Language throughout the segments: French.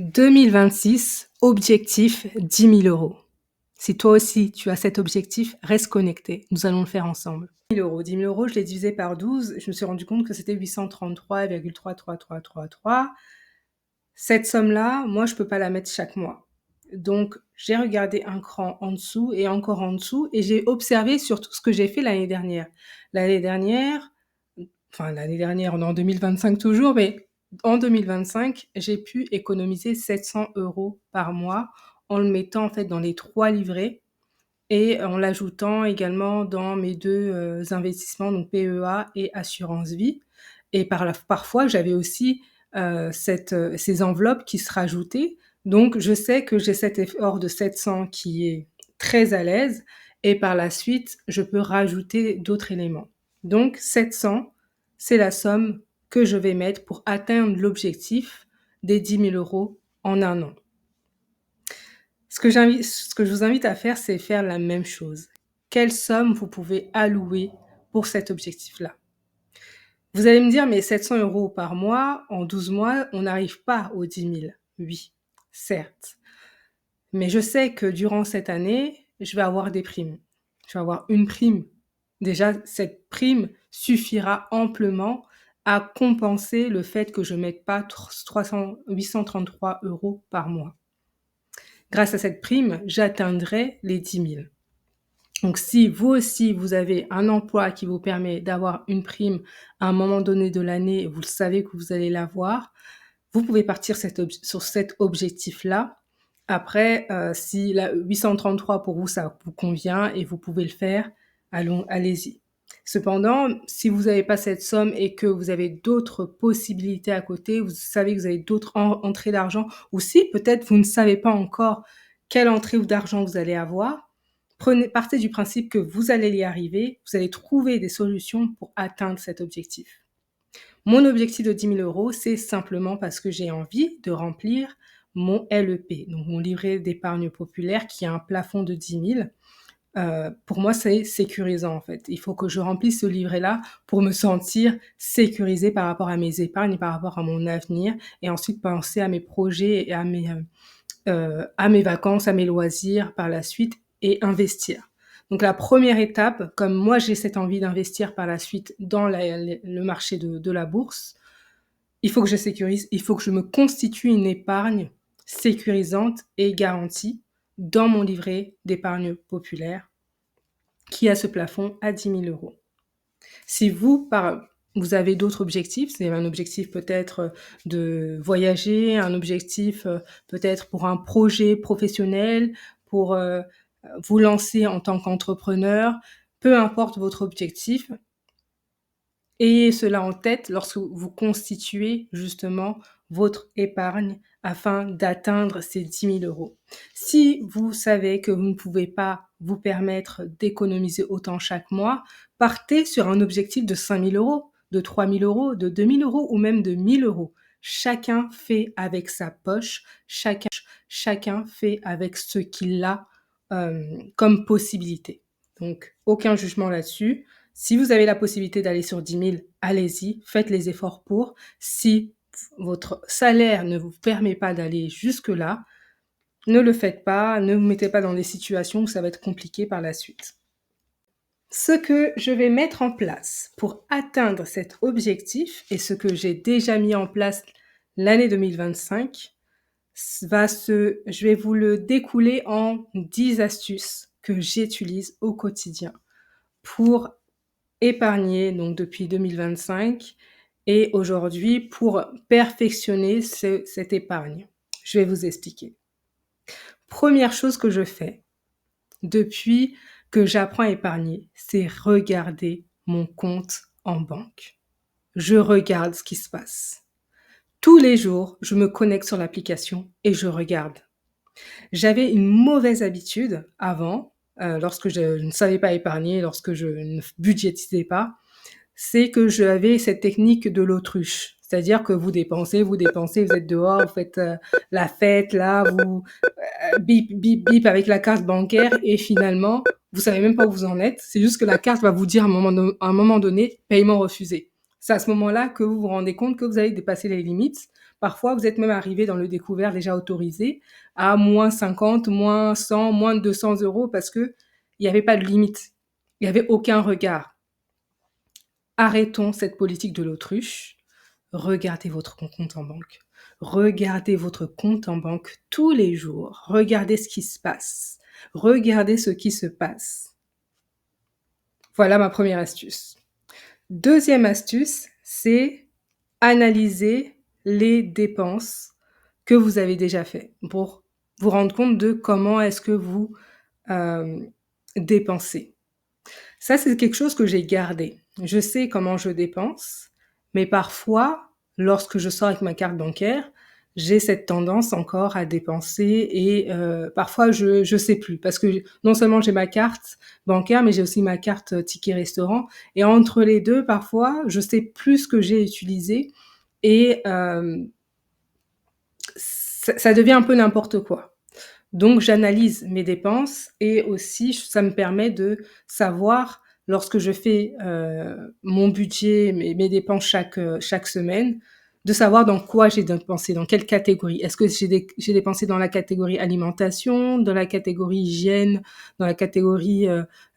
2026, objectif 10 000 euros. Si toi aussi tu as cet objectif, reste connecté. Nous allons le faire ensemble. 10 000 euros, je l'ai divisé par 12. Je me suis rendu compte que c'était 833,33333. Cette somme-là, moi, je peux pas la mettre chaque mois. Donc, j'ai regardé un cran en dessous et encore en dessous et j'ai observé surtout ce que j'ai fait l'année dernière. L'année dernière, on est en 2025 toujours, mais en 2025, j'ai pu économiser 700 euros par mois en le mettant en fait dans les 3 livrets et en l'ajoutant également dans mes 2 investissements, donc PEA et assurance vie. Et parfois, j'avais aussi ces enveloppes qui se rajoutaient. Donc, je sais que j'ai cet effort de 700 qui est très à l'aise et par la suite, je peux rajouter d'autres éléments. Donc, 700, c'est la somme que je vais mettre pour atteindre l'objectif des 10 000 euros en un an. Ce que je vous invite à faire, c'est faire la même chose. Quelle somme vous pouvez allouer pour cet objectif-là? Vous allez me dire, mais 700 euros par mois, en 12 mois, on n'arrive pas aux 10 000. Oui, certes. Mais je sais que durant cette année, je vais avoir des primes. Je vais avoir une prime. Déjà, cette prime suffira amplement à compenser le fait que je ne mette pas 833 euros par mois. Grâce à cette prime, j'atteindrai les 10 000. Donc, si vous aussi, vous avez un emploi qui vous permet d'avoir une prime à un moment donné de l'année, vous le savez que vous allez l'avoir, vous pouvez partir sur cet objectif-là. Après, si la 833 pour vous, ça vous convient et vous pouvez le faire, allez-y. Cependant, si vous n'avez pas cette somme et que vous avez d'autres possibilités à côté, vous savez que vous avez d'autres entrées d'argent, ou si peut-être vous ne savez pas encore quelle entrée d'argent vous allez avoir, partez du principe que vous allez y arriver, vous allez trouver des solutions pour atteindre cet objectif. Mon objectif de 10 000 euros, c'est simplement parce que j'ai envie de remplir mon LEP, donc mon livret d'épargne populaire qui a un plafond de 10 000. Pour moi, c'est sécurisant en fait. Il faut que je remplisse ce livret-là pour me sentir sécurisée par rapport à mes épargnes et par rapport à mon avenir et ensuite penser à mes projets et à mes vacances, à mes loisirs par la suite et investir. Donc la première étape, comme moi j'ai cette envie d'investir par la suite dans le marché de la bourse, il faut que je sécurise, il faut que je me constitue une épargne sécurisante et garantie dans mon livret d'épargne populaire qui a ce plafond à 10 000 euros. Si vous avez d'autres objectifs, c'est un objectif peut-être de voyager, un objectif peut-être pour un projet professionnel, pour vous lancer en tant qu'entrepreneur, peu importe votre objectif, ayez cela en tête lorsque vous constituez justement votre épargne afin d'atteindre ces 10 000 euros. Si vous savez que vous ne pouvez pas vous permettre d'économiser autant chaque mois, partez sur un objectif de 5 000 euros, de 3 000 euros, de 2 000 euros ou même de 1 000 euros. Chacun fait avec sa poche, chacun fait avec ce qu'il a comme possibilité. Donc, aucun jugement là-dessus. Si vous avez la possibilité d'aller sur 10 000, allez-y, faites les efforts pour. Si votre salaire ne vous permet pas d'aller jusque-là, ne le faites pas, ne vous mettez pas dans des situations où ça va être compliqué par la suite. Ce que je vais mettre en place pour atteindre cet objectif et ce que j'ai déjà mis en place l'année 2025, je vais vous le découler en 10 astuces que j'utilise au quotidien pour épargner donc depuis 2025 et aujourd'hui pour perfectionner cette épargne. Je vais vous expliquer. Première chose que je fais depuis que j'apprends à épargner, c'est regarder mon compte en banque. Je regarde ce qui se passe. Tous les jours, je me connecte sur l'application et je regarde. J'avais une mauvaise habitude avant, lorsque je ne savais pas épargner, lorsque je ne budgétisais pas, c'est que j'avais cette technique de l'autruche. C'est-à-dire que vous dépensez, vous êtes dehors, vous faites la fête, là, vous bip, bip, bip avec la carte bancaire et finalement, vous savez même pas où vous en êtes. C'est juste que la carte va vous dire à un moment donné, paiement refusé. C'est à ce moment-là que vous vous rendez compte que vous avez dépassé les limites Parfois, vous êtes même arrivé dans le découvert déjà autorisé à moins 50, moins 100, moins de 200 € parce qu'il n'y avait pas de limite. Il n'y avait aucun regard. Arrêtons cette politique de l'autruche. Regardez votre compte en banque. Regardez votre compte en banque tous les jours. Regardez ce qui se passe. Regardez ce qui se passe. Voilà ma première astuce. Deuxième astuce, c'est analyser les dépenses que vous avez déjà faites pour vous rendre compte de comment est-ce que vous dépensez. Ça, c'est quelque chose que j'ai gardé. Je sais comment je dépense, mais parfois, lorsque je sors avec ma carte bancaire, j'ai cette tendance encore à dépenser et parfois je sais plus parce que non seulement j'ai ma carte bancaire, mais j'ai aussi ma carte ticket restaurant et entre les deux, parfois, je sais plus ce que j'ai utilisé et ça devient un peu n'importe quoi. Donc j'analyse mes dépenses et aussi ça me permet de savoir lorsque je fais, mon budget, mes dépenses chaque semaine, de savoir dans quoi j'ai dépensé, dans quelle catégorie. Est-ce que j'ai dépensé dans la catégorie alimentation, dans la catégorie hygiène, dans la catégorie,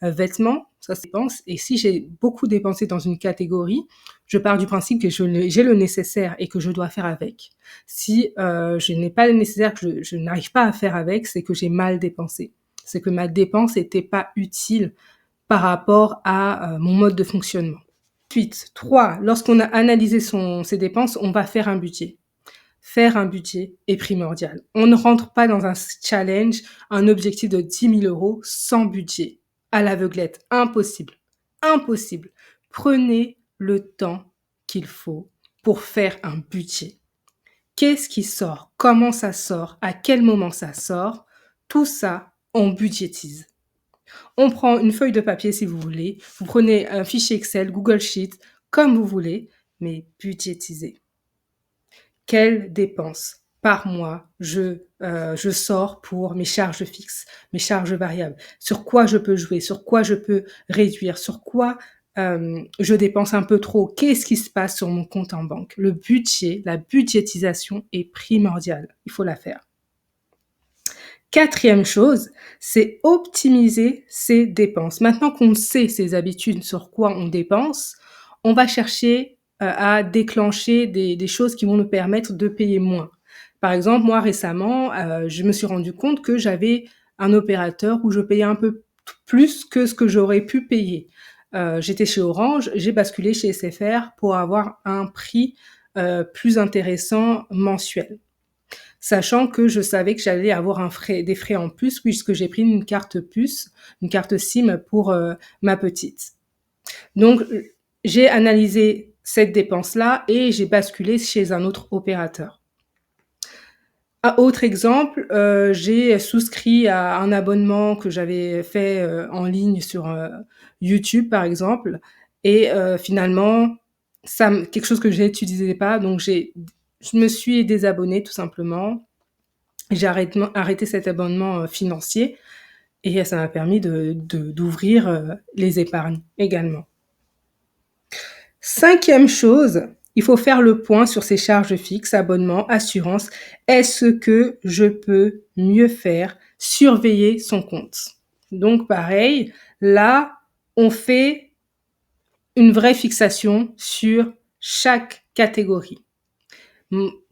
vêtements? Ça se dépense et si j'ai beaucoup dépensé dans une catégorie, je pars du principe que j'ai le nécessaire et que je dois faire avec. Si je n'ai pas le nécessaire, que je n'arrive pas à faire avec, c'est que j'ai mal dépensé. C'est que ma dépense n'était pas utile par rapport à mon mode de fonctionnement. Ensuite, 3, lorsqu'on a analysé ses dépenses, on va faire un budget. Faire un budget est primordial. On ne rentre pas dans un challenge, un objectif de 10 000 € sans budget. À l'aveuglette. Impossible. Impossible. Prenez le temps qu'il faut pour faire un budget. Qu'est-ce qui sort? Comment ça sort? À quel moment ça sort? Tout ça, on budgétise. On prend une feuille de papier si vous voulez, vous prenez un fichier Excel, Google Sheet, comme vous voulez, mais budgétisez. Quelles dépenses par mois je sors pour mes charges fixes, mes charges variables? Sur quoi je peux jouer? Sur quoi je peux réduire? Sur quoi je dépense un peu trop? Qu'est-ce qui se passe sur mon compte en banque? Le budget, la budgétisation est primordiale. Il faut la faire. 4e chose, c'est optimiser ses dépenses. Maintenant qu'on sait ses habitudes, sur quoi on dépense, on va chercher à déclencher des choses qui vont nous permettre de payer moins. Par exemple, moi récemment, je me suis rendu compte que j'avais un opérateur où je payais un peu plus que ce que j'aurais pu payer. J'étais chez Orange, j'ai basculé chez SFR pour avoir un prix plus intéressant mensuel. Sachant que je savais que j'allais avoir des frais en plus puisque j'ai pris une carte puce, une carte SIM pour ma petite. Donc, j'ai analysé cette dépense-là et j'ai basculé chez un autre opérateur. Autre exemple, j'ai souscrit à un abonnement que j'avais fait en ligne sur YouTube, par exemple, et finalement, quelque chose que je n'utilisais pas, donc je me suis désabonnée tout simplement. J'ai arrêté cet abonnement financier et ça m'a permis d'ouvrir les épargnes également. 5e chose, il faut faire le point sur ses charges fixes, abonnement, assurance. Est-ce que je peux mieux faire? Surveiller son compte. Donc pareil, là, on fait une vraie fixation sur chaque catégorie.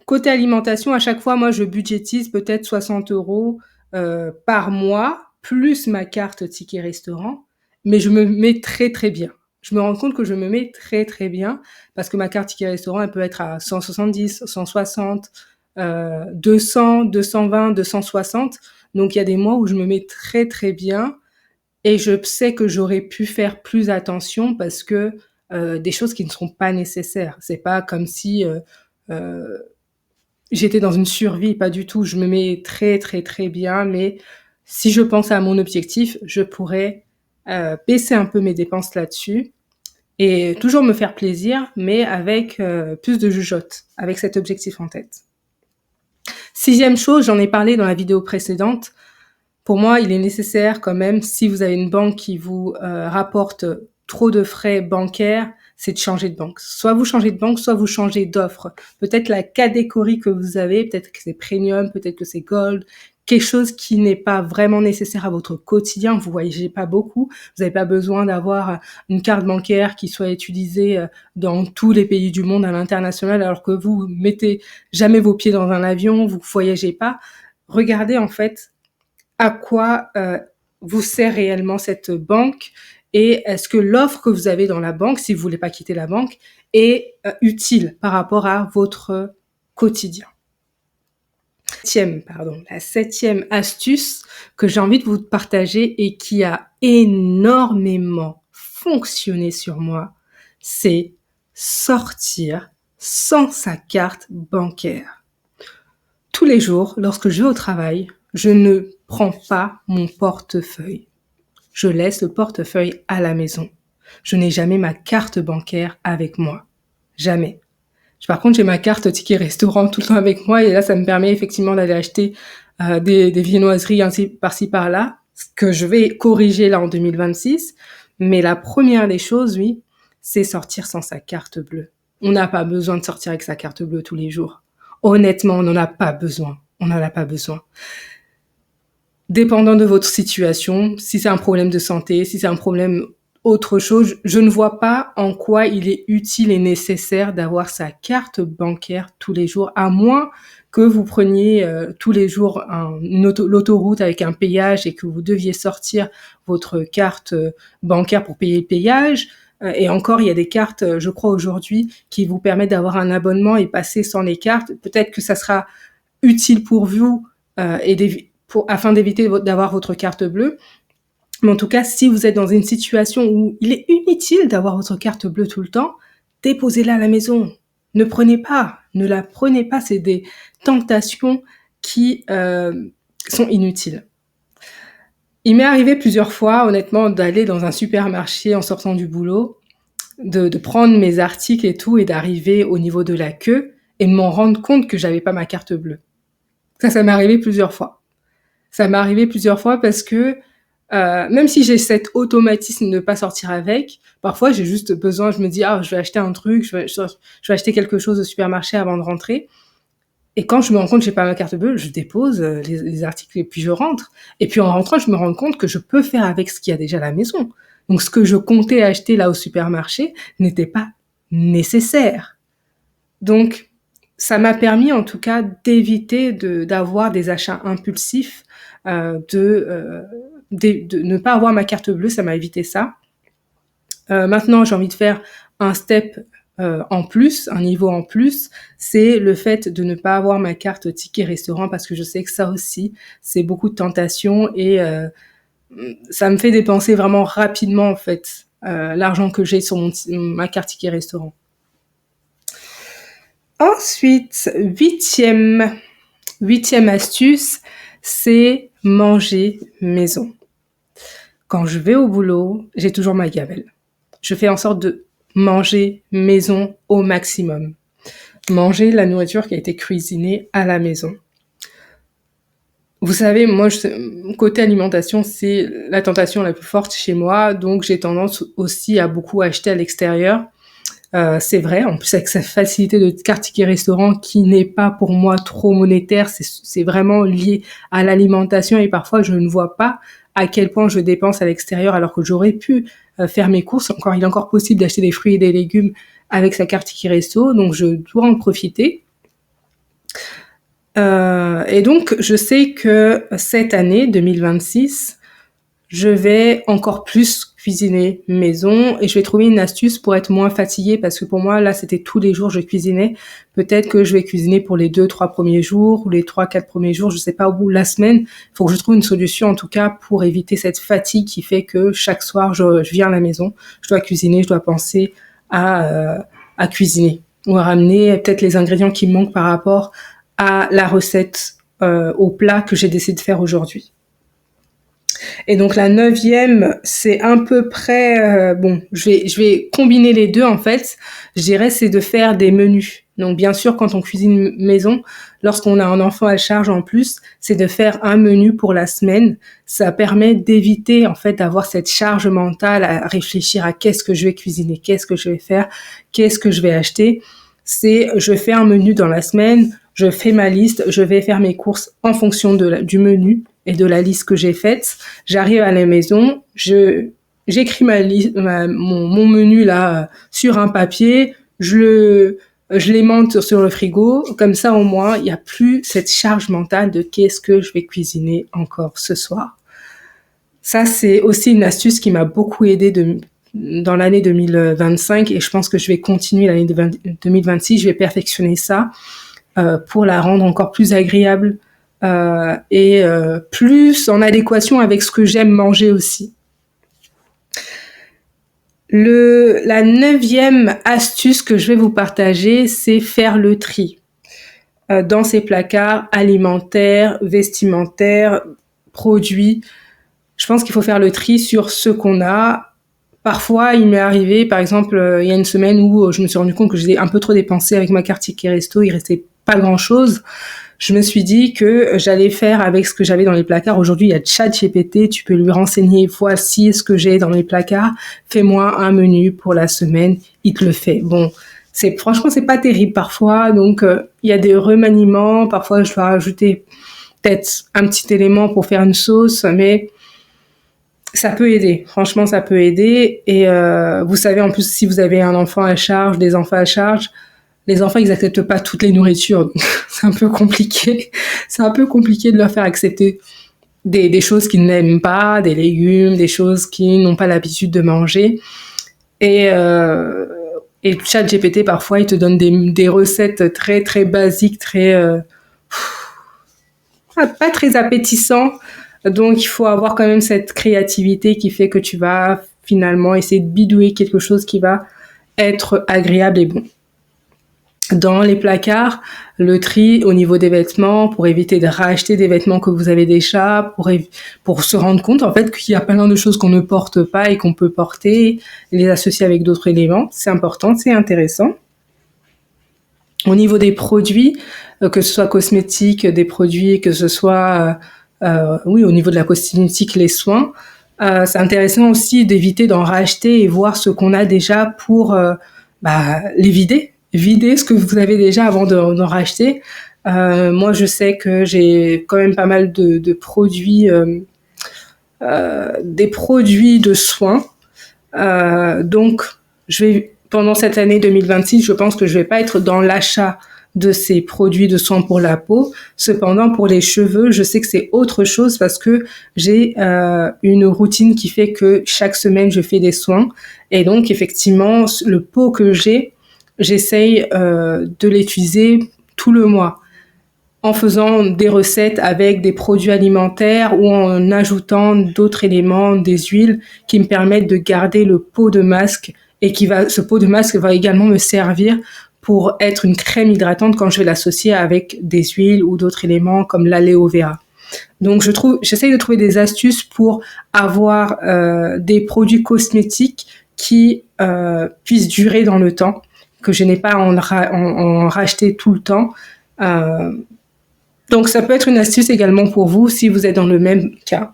Côté alimentation, à chaque fois, moi, je budgétise peut-être 60 € par mois, plus ma carte ticket restaurant, mais je me mets très, très bien. Je me rends compte que je me mets très, très bien parce que ma carte ticket restaurant, elle peut être à 170, 160, 200, 220, 260. Donc, il y a des mois où je me mets très, très bien et je sais que j'aurais pu faire plus attention parce que des choses qui ne seront pas nécessaires. C'est pas comme si j'étais dans une survie, pas du tout. Je me mets très, très, très bien, mais si je pense à mon objectif, je pourrais baisser un peu mes dépenses là-dessus et toujours me faire plaisir, mais avec plus de jugeote, avec cet objectif en tête. 6e chose, j'en ai parlé dans la vidéo précédente. Pour moi, il est nécessaire quand même, si vous avez une banque qui vous rapporte trop de frais bancaires, c'est de changer de banque. Soit vous changez de banque, soit vous changez d'offre. Peut-être la catégorie que vous avez, peut-être que c'est premium, peut-être que c'est gold, quelque chose qui n'est pas vraiment nécessaire à votre quotidien. Vous voyagez pas beaucoup, vous n'avez pas besoin d'avoir une carte bancaire qui soit utilisée dans tous les pays du monde à l'international, alors que vous mettez jamais vos pieds dans un avion, vous voyagez pas. Regardez en fait à quoi vous sert réellement cette banque et est-ce que l'offre que vous avez dans la banque, si vous voulez pas quitter la banque, est utile par rapport à votre quotidien. La septième astuce que j'ai envie de vous partager et qui a énormément fonctionné sur moi, c'est sortir sans sa carte bancaire. Tous les jours, lorsque je vais au travail, je ne prends pas mon portefeuille. Je laisse le portefeuille à la maison. Je n'ai jamais ma carte bancaire avec moi. Jamais. Par contre, j'ai ma carte ticket restaurant tout le temps avec moi et là, ça me permet effectivement d'aller acheter des viennoiseries ainsi par-ci par-là, ce que je vais corriger là en 2026. Mais la première des choses, oui, c'est sortir sans sa carte bleue. On n'a pas besoin de sortir avec sa carte bleue tous les jours. Honnêtement, on n'en a pas besoin. On n'en a pas besoin. Dépendant de votre situation, si c'est un problème de santé, si c'est un problème autre chose, je ne vois pas en quoi il est utile et nécessaire d'avoir sa carte bancaire tous les jours, à moins que vous preniez tous les jours l'autoroute avec un péage et que vous deviez sortir votre carte bancaire pour payer le péage. Et encore, il y a des cartes, je crois aujourd'hui, qui vous permettent d'avoir un abonnement et passer sans les cartes. Peut-être que ça sera utile pour vous afin d'éviter d'avoir votre carte bleue. Mais en tout cas, si vous êtes dans une situation où il est inutile d'avoir votre carte bleue tout le temps, déposez-la à la maison. Ne la prenez pas, c'est des tentations qui sont inutiles. Il m'est arrivé plusieurs fois, honnêtement, d'aller dans un supermarché en sortant du boulot, de prendre mes articles et tout, et d'arriver au niveau de la queue, et de m'en rendre compte que j'avais pas ma carte bleue. Ça m'est arrivé plusieurs fois. Ça m'est arrivé plusieurs fois parce que même si j'ai cet automatisme de ne pas sortir avec, parfois j'ai juste besoin, je me dis je vais acheter un truc, je vais acheter quelque chose au supermarché avant de rentrer. Et quand je me rends compte que j'ai pas ma carte bleue, je dépose les articles et puis je rentre. Et puis en rentrant, je me rends compte que je peux faire avec ce qu'il y a déjà à la maison. Donc ce que je comptais acheter là au supermarché n'était pas nécessaire. Donc ça m'a permis en tout cas d'éviter d'avoir des achats impulsifs, de ne pas avoir ma carte bleue, ça m'a évité ça. Maintenant, j'ai envie de faire un step en plus, un niveau en plus, c'est le fait de ne pas avoir ma carte ticket restaurant parce que je sais que ça aussi, c'est beaucoup de tentation et ça me fait dépenser vraiment rapidement en fait l'argent que j'ai sur ma carte ticket restaurant. Ensuite, huitième astuce, c'est manger maison. Quand je vais au boulot, j'ai toujours ma gamelle. Je fais en sorte de manger maison au maximum. Manger la nourriture qui a été cuisinée à la maison. Vous savez, moi, côté alimentation, c'est la tentation la plus forte chez moi, donc j'ai tendance aussi à beaucoup acheter à l'extérieur. C'est vrai, en plus avec sa facilité de carte ticket restaurant qui n'est pas pour moi trop monétaire, c'est vraiment lié à l'alimentation et parfois je ne vois pas à quel point je dépense à l'extérieur alors que j'aurais pu faire mes courses. Il est encore possible d'acheter des fruits et des légumes avec sa carte ticket resto, donc je dois en profiter. Et donc je sais que cette année 2026, je vais encore plus cuisiner maison et je vais trouver une astuce pour être moins fatiguée parce que pour moi, là, c'était tous les jours je cuisinais. Peut-être que je vais cuisiner pour les 2-3 premiers jours ou les 3-4 premiers jours, je sais pas, au bout de la semaine. Il faut que je trouve une solution, en tout cas, pour éviter cette fatigue qui fait que chaque soir, je viens à la maison, je dois cuisiner, je dois penser à cuisiner ou à ramener peut-être les ingrédients qui me manquent par rapport à la recette, au plat que j'ai décidé de faire aujourd'hui. Et donc la 9e, c'est à peu près je vais combiner les deux en fait. Je dirais c'est de faire des menus. Donc bien sûr, quand on cuisine maison, lorsqu'on a un enfant à charge en plus, c'est de faire un menu pour la semaine. Ça permet d'éviter en fait d'avoir cette charge mentale à réfléchir à qu'est-ce que je vais cuisiner, qu'est-ce que je vais faire, qu'est-ce que je vais acheter. C'est je fais un menu dans la semaine, je fais ma liste, je vais faire mes courses en fonction du menu et de la liste que j'ai faite. J'arrive à la maison, j'écris mon menu là sur un papier, je l'aimante sur le frigo, comme ça au moins il n'y a plus cette charge mentale de qu'est-ce que je vais cuisiner encore ce soir. Ça c'est aussi une astuce qui m'a beaucoup aidée dans l'année 2025 et je pense que je vais continuer l'année 2026, je vais perfectionner ça pour la rendre encore plus agréable et plus en adéquation avec ce que j'aime manger aussi. La 9e astuce que je vais vous partager, c'est faire le tri dans ces placards alimentaires, vestimentaires, produits. Je pense qu'il faut faire le tri sur ce qu'on a. Parfois, il m'est arrivé, par exemple, il y a une semaine où je me suis rendu compte que j'ai un peu trop dépensé avec ma carte Ticket Resto, il restait pas grand-chose. Je me suis dit que j'allais faire avec ce que j'avais dans les placards. Aujourd'hui, il y a ChatGPT, tu peux lui renseigner, voici ce que j'ai dans les placards, fais-moi un menu pour la semaine, il te le fait. Bon, franchement, c'est pas terrible parfois, donc il y a des remaniements, parfois je dois rajouter peut-être un petit élément pour faire une sauce, mais ça peut aider, franchement ça peut aider. Et vous savez, en plus, si vous avez un enfant à charge, des enfants à charge, les enfants, ils acceptent pas toutes les nourritures, donc c'est un peu compliqué. C'est un peu compliqué de leur faire accepter des choses qu'ils n'aiment pas, des légumes, des choses qu'ils n'ont pas l'habitude de manger. Et ChatGPT, parfois, il te donne des recettes très, très basiques, pas très appétissants. Donc, il faut avoir quand même cette créativité qui fait que tu vas finalement essayer de bidouiller quelque chose qui va être agréable et bon. Dans les placards, le tri au niveau des vêtements pour éviter de racheter des vêtements que vous avez déjà, pour se rendre compte en fait qu'il y a plein de choses qu'on ne porte pas et qu'on peut porter, les associer avec d'autres éléments. C'est important, c'est intéressant. Au niveau des produits, que ce soit cosmétiques, des produits, que ce soit au niveau de la cosmétique, les soins, c'est intéressant aussi d'éviter d'en racheter et voir ce qu'on a déjà pour les vider. Vider ce que vous avez déjà avant d'en racheter. Moi, je sais que j'ai quand même pas mal de produits, des produits de soins. Donc, pendant cette année 2026, je pense que je vais pas être dans l'achat de ces produits de soins pour la peau. Cependant, pour les cheveux, je sais que c'est autre chose parce que j'ai une routine qui fait que chaque semaine, je fais des soins. Et donc, effectivement, le pot que j'essaye de l'utiliser tout le mois en faisant des recettes avec des produits alimentaires ou en ajoutant d'autres éléments, des huiles qui me permettent de garder le pot de masque et ce pot de masque va également me servir pour être une crème hydratante quand je vais l'associer avec des huiles ou d'autres éléments comme l'aloe vera. Donc j'essaye de trouver des astuces pour avoir des produits cosmétiques qui puissent durer dans le temps, que je n'ai pas à en racheter tout le temps. Donc, ça peut être une astuce également pour vous si vous êtes dans le même cas,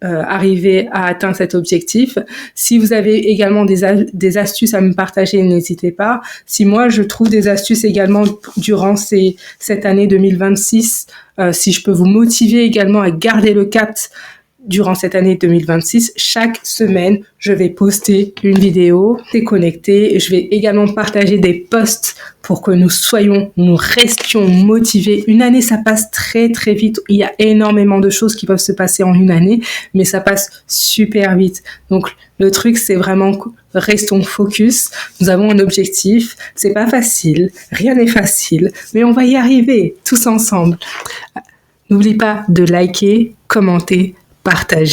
arriver à atteindre cet objectif. Si vous avez également des astuces à me partager, n'hésitez pas. Si moi, je trouve des astuces également durant cette année 2026, si je peux vous motiver également à garder le cap durant cette année 2026, chaque semaine, je vais poster une vidéo, déconnectée. Je vais également partager des posts pour que nous restions motivés. Une année, ça passe très, très vite. Il y a énormément de choses qui peuvent se passer en une année, mais ça passe super vite. Donc, le truc, c'est vraiment restons focus. Nous avons un objectif. C'est pas facile. Rien n'est facile, mais on va y arriver tous ensemble. N'oublie pas de liker, commenter, partager.